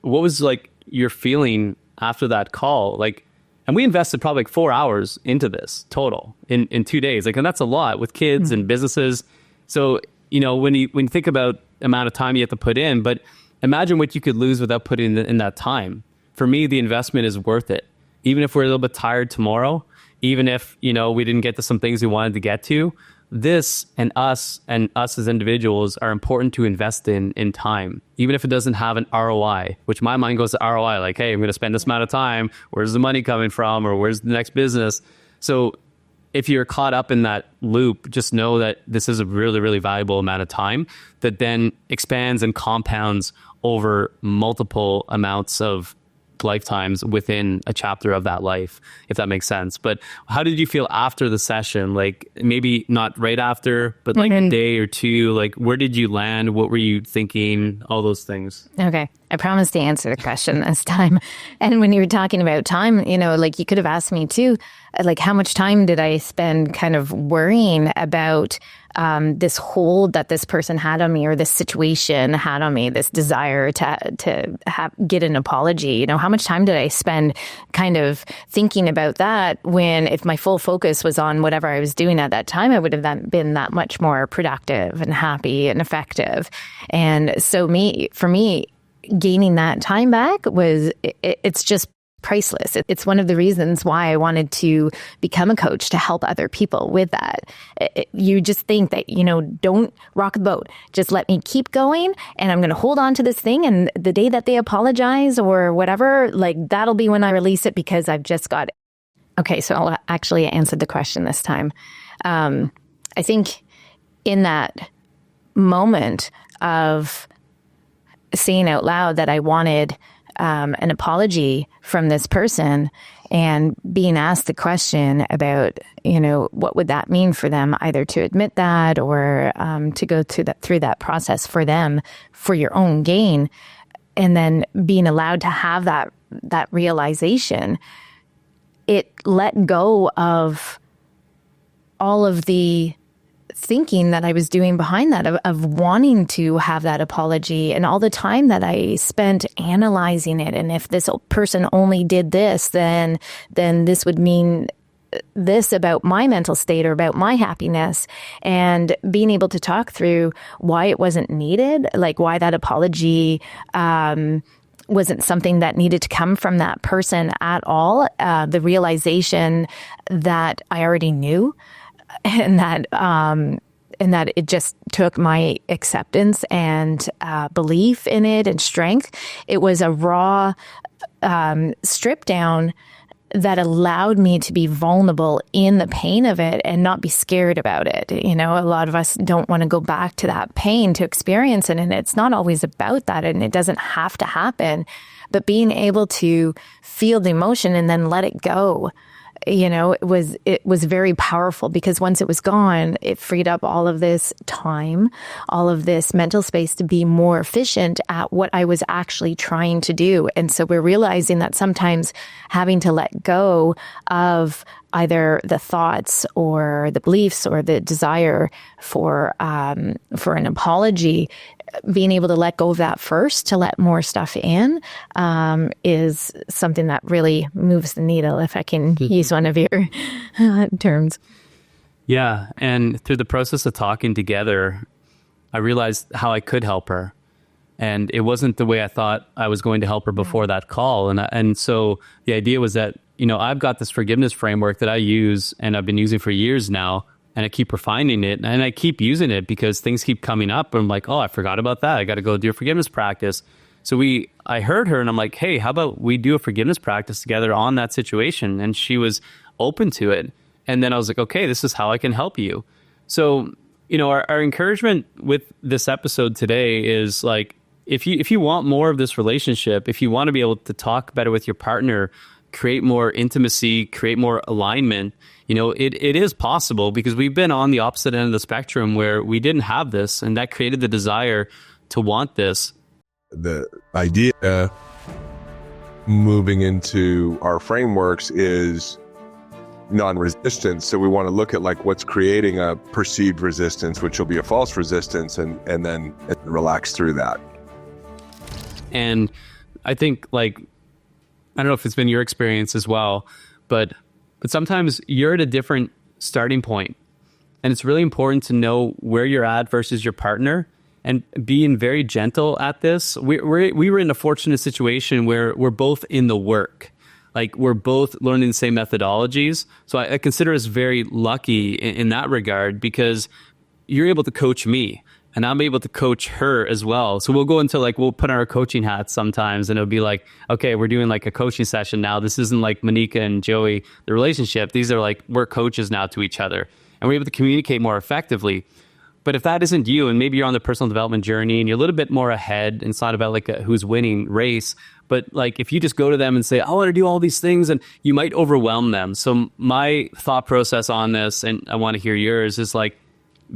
what was like your feeling after that call? Like, and we invested probably like 4 hours into this total in 2 days. Like, and that's a lot with kids and businesses. So, when you think about amount of time you have to put in, but imagine what you could lose without putting in that time. For me, the investment is worth it. Even if we're a little bit tired tomorrow, even if, we didn't get to some things we wanted to get to, this and us as individuals are important to invest in time, even if it doesn't have an ROI, which my mind goes to ROI, like, hey, I'm going to spend this amount of time. Where's the money coming from? Or where's the next business? So if you're caught up in that loop, just know that this is a really, really valuable amount of time that then expands and compounds over multiple amounts of lifetimes within a chapter of that life, if that makes sense. But how did you feel after the session? Like maybe not right after, but like a day or two, like where did you land? What were you thinking? All those things. Okay. I promised to answer the question this time. And when you were talking about time, like you could have asked me too, like how much time did I spend kind of worrying about this hold that this person had on me or this situation had on me, this desire to get an apology. How much time did I spend kind of thinking about that when if my full focus was on whatever I was doing at that time, I would have been that much more productive and happy and effective. And so for me, gaining that time back it's just priceless. It's one of the reasons why I wanted to become a coach, to help other people with that. You just think that, don't rock the boat. Just let me keep going and I'm going to hold on to this thing. And the day that they apologize or whatever, like that'll be when I release it because I've just got it. Okay. So I'll actually answer the question this time. I think in that moment of saying out loud that I wanted an apology from this person and being asked the question about, what would that mean for them, either to admit that or to go through that process for them for your own gain, and then being allowed to have that realization, it let go of all of the thinking that I was doing behind that of wanting to have that apology and all the time that I spent analyzing it. And if this person only did this, then this would mean this about my mental state or about my happiness, and being able to talk through why it wasn't needed, like why that apology wasn't something that needed to come from that person at all. The realization that I already knew, and that it just took my acceptance and belief in it and strength. It was a raw strip down that allowed me to be vulnerable in the pain of it and not be scared about it. A lot of us don't want to go back to that pain to experience it, and it's not always about that, and it doesn't have to happen. But being able to feel the emotion and then let it go, it was very powerful, because once it was gone, it freed up all of this time, all of this mental space to be more efficient at what I was actually trying to do. And so we're realizing that sometimes having to let go of either the thoughts or the beliefs or the desire for an apology, being able to let go of that first to let more stuff in is something that really moves the needle, if I can use one of your terms. Yeah. And through the process of talking together, I realized how I could help her. And it wasn't the way I thought I was going to help her before that call. And so the idea was that, I've got this forgiveness framework that I use and I've been using for years now. And I keep refining it, and I keep using it because things keep coming up. And I'm like, oh, I forgot about that. I got to go do a forgiveness practice. So I heard her and I'm like, hey, how about we do a forgiveness practice together on that situation? And she was open to it. And then I was like, okay, this is how I can help you. So, our encouragement with this episode today is like, if you want more of this relationship, if you want to be able to talk better with your partner, create more intimacy, create more alignment, it is possible, because we've been on the opposite end of the spectrum where we didn't have this, and that created the desire to want this. The idea moving into our frameworks is non-resistance. So we want to look at like what's creating a perceived resistance, which will be a false resistance, and then relax through that. And I think, like, I don't know if it's been your experience as well, but sometimes you're at a different starting point, and it's really important to know where you're at versus your partner, and being very gentle at this. We were in a fortunate situation where we're both in the work. Like, we're both learning the same methodologies. So I consider us very lucky in that regard, because you're able to coach me and I'm able to coach her as well. So we'll go into we'll put on our coaching hats sometimes, and it'll be like, okay, we're doing like a coaching session now. This isn't like Monica and Joey, the relationship. These are like, we're coaches now to each other, and we're able to communicate more effectively. But if that isn't you, and maybe you're on the personal development journey and you're a little bit more ahead, and it's not about like a who's winning race, but like if you just go to them and say, I want to do all these things, and you might overwhelm them. So my thought process on this, and I want to hear yours, is like,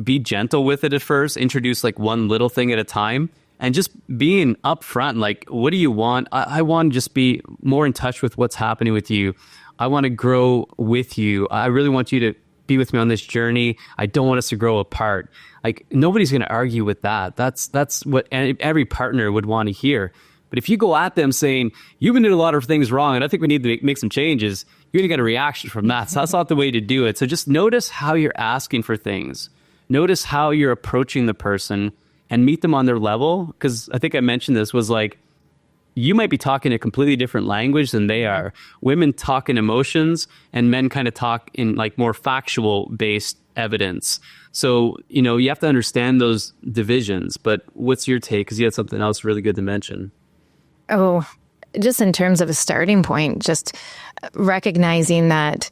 be gentle with it at first, introduce like one little thing at a time, and just being upfront. Like, what do you want? I want to just be more in touch with what's happening with you. I want to grow with you. I really want you to be with me on this journey. I don't want us to grow apart. Like, nobody's going to argue with that. That's what every partner would want to hear. But if you go at them saying, you've been doing a lot of things wrong, and I think we need to make some changes, you're going to get a reaction from that. So that's not the way to do it. So just notice how you're asking for things. Notice how you're approaching the person, and meet them on their level. Because I think I mentioned this, was like, you might be talking a completely different language than they are. Women talk in emotions, and men kind of talk in like more factual based evidence. So, you have to understand those divisions. But what's your take? Because you had something else really good to mention. Oh, just in terms of a starting point, just recognizing that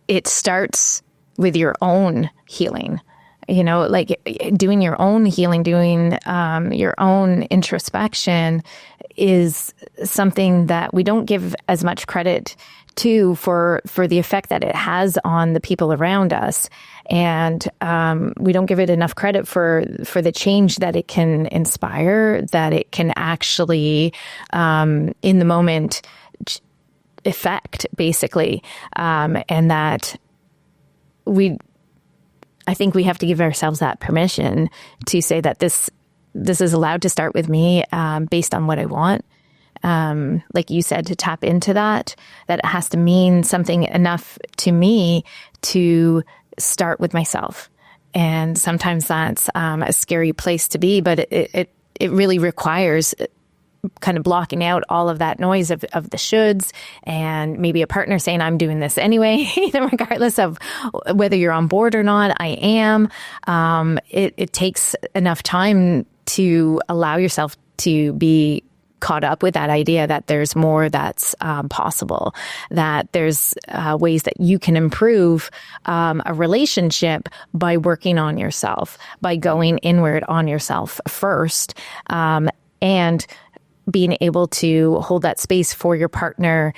it starts with your own healing. Like doing your own healing, doing your own introspection is something that we don't give as much credit to for the effect that it has on the people around us. And we don't give it enough credit for the change that it can inspire, that it can actually, in the moment, effect, basically. And that I think we have to give ourselves that permission to say that this is allowed to start with me, based on what I want. Like you said, to tap into that it has to mean something enough to me to start with myself. And sometimes that's a scary place to be, but it really requires kind of blocking out all of that noise of the shoulds, and maybe a partner saying, I'm doing this anyway, regardless of whether you're on board or not. I am. It takes enough time to allow yourself to be caught up with that idea that there's more that's possible, that there's ways that you can improve a relationship by working on yourself, by going inward on yourself first, and being able to hold that space for your partner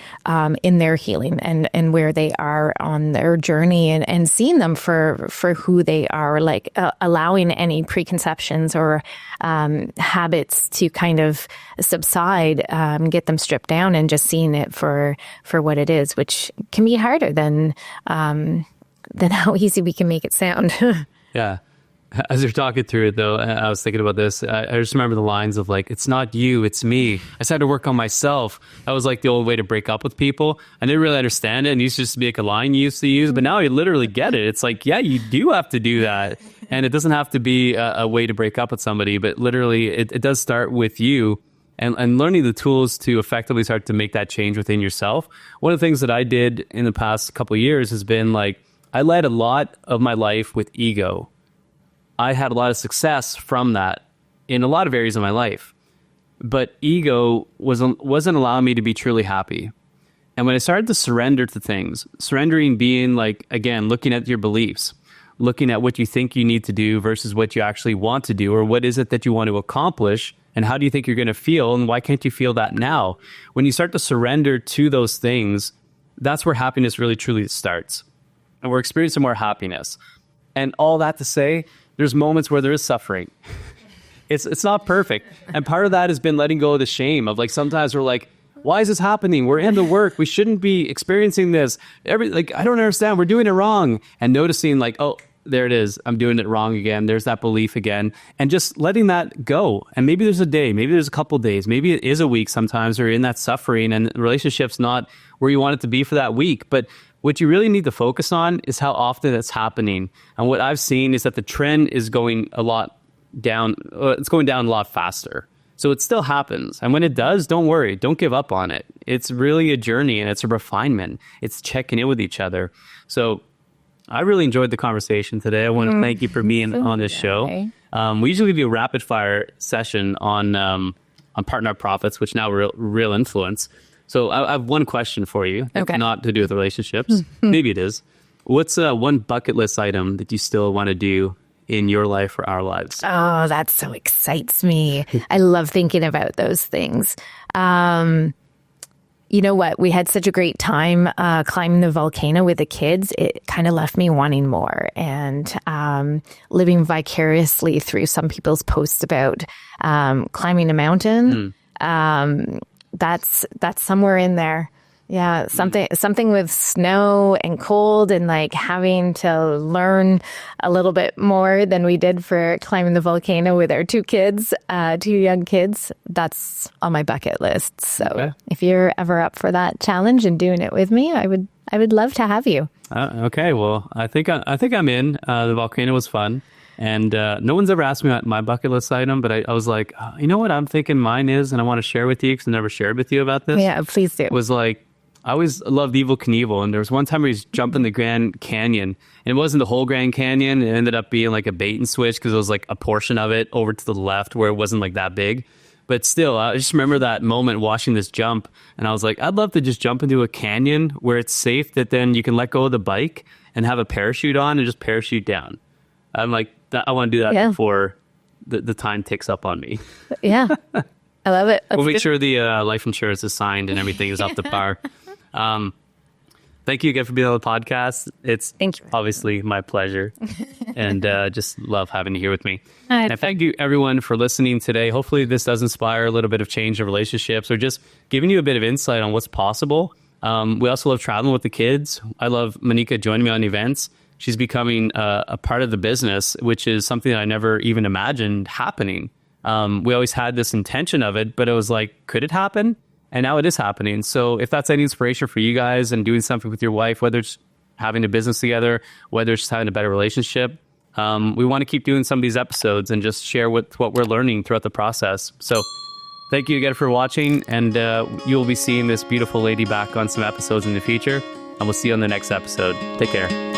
in their healing and where they are on their journey, and seeing them for who they are, like allowing any preconceptions or habits to kind of subside, get them stripped down, and just seeing it for what it is, which can be harder than how easy we can make it sound. Yeah. As you're talking through it, though, I was thinking about this. I just remember the lines of like, it's not you, it's me. I just had to work on myself. That was like the old way to break up with people. I didn't really understand it, and it used to just be like a line you used to use. But now you literally get it. It's like, yeah, you do have to do that. And it doesn't have to be a way to break up with somebody, but literally it does start with you. And learning the tools to effectively start to make that change within yourself. One of the things that I did in the past couple of years has been like, I led a lot of my life with ego. I had a lot of success from that in a lot of areas of my life, but ego wasn't allowing me to be truly happy. And when I started to surrender to things, surrendering being like, again, looking at your beliefs, looking at what you think you need to do versus what you actually want to do, or what is it that you want to accomplish, and how do you think you're going to feel, and why can't you feel that now? When you start to surrender to those things, that's where happiness really truly starts. And we're experiencing more happiness. And all that to say, there's moments where there is suffering. It's not perfect. And part of that has been letting go of the shame of like, sometimes we're like, why is this happening? We're in the work. We shouldn't be experiencing this. I don't understand. We're doing it wrong. And noticing like, oh, there it is. I'm doing it wrong again. There's that belief again. And just letting that go. And maybe there's a day, maybe there's a couple of days, maybe it is a week sometimes, or in that suffering and the relationship's not where you want it to be for that week. But what you really need to focus on is how often it's happening. And what I've seen is that the trend is going a lot down. It's going down a lot faster. So it still happens. And when it does, don't worry. Don't give up on it. It's really a journey and it's a refinement. It's checking in with each other. So I really enjoyed the conversation today. I want to thank you for being on this show. We usually do a rapid fire session on Partner Up Profits, which now real influence. So I have one question for you. Okay. Not to do with relationships. Maybe it is. What's one bucket list item that you still want to do in your life or our lives? Oh, that so excites me. I love thinking about those things. You know what? We had such a great time climbing the volcano with the kids. It kind of left me wanting more, and living vicariously through some people's posts about climbing a mountain. That's somewhere in there. Yeah, something with snow and cold, and like having to learn a little bit more than we did for climbing the volcano with our two young kids. That's on my bucket list. So if you're ever up for that challenge and doing it with me, I would love to have you. Okay, well, I think I'm in. The volcano was fun. And no one's ever asked me my bucket list item, but I was like, you know what I'm thinking mine is, and I want to share with you because I never shared with you about this. Yeah, please do. Was like, I always loved Evel Knievel, and there was one time where he was jumping the Grand Canyon, and it wasn't the whole Grand Canyon. It ended up being like a bait and switch because it was like a portion of it over to the left where it wasn't like that big. But still, I just remember that moment watching this jump, and I was like, I'd love to just jump into a canyon where it's safe, that then you can let go of the bike and have a parachute on and just parachute down. I'm like, I want to do that before the time ticks up on me. Yeah, I love it. We'll make sure the life insurance is signed and everything is up to par. Thank you again for being on the podcast. It's obviously my pleasure, and just love having you here with me. And thank you everyone for listening today. Hopefully this does inspire a little bit of change in relationships, or just giving you a bit of insight on what's possible. We also love traveling with the kids. I love Monica joining me on events. She's becoming a part of the business, which is something that I never even imagined happening. We always had this intention of it, but it was like, could it happen? And now it is happening. So if that's any inspiration for you guys and doing something with your wife, whether it's having a business together, whether it's just having a better relationship, we want to keep doing some of these episodes and just share what we're learning throughout the process. So thank you again for watching, and you'll be seeing this beautiful lady back on some episodes in the future, and we'll see you on the next episode. Take care.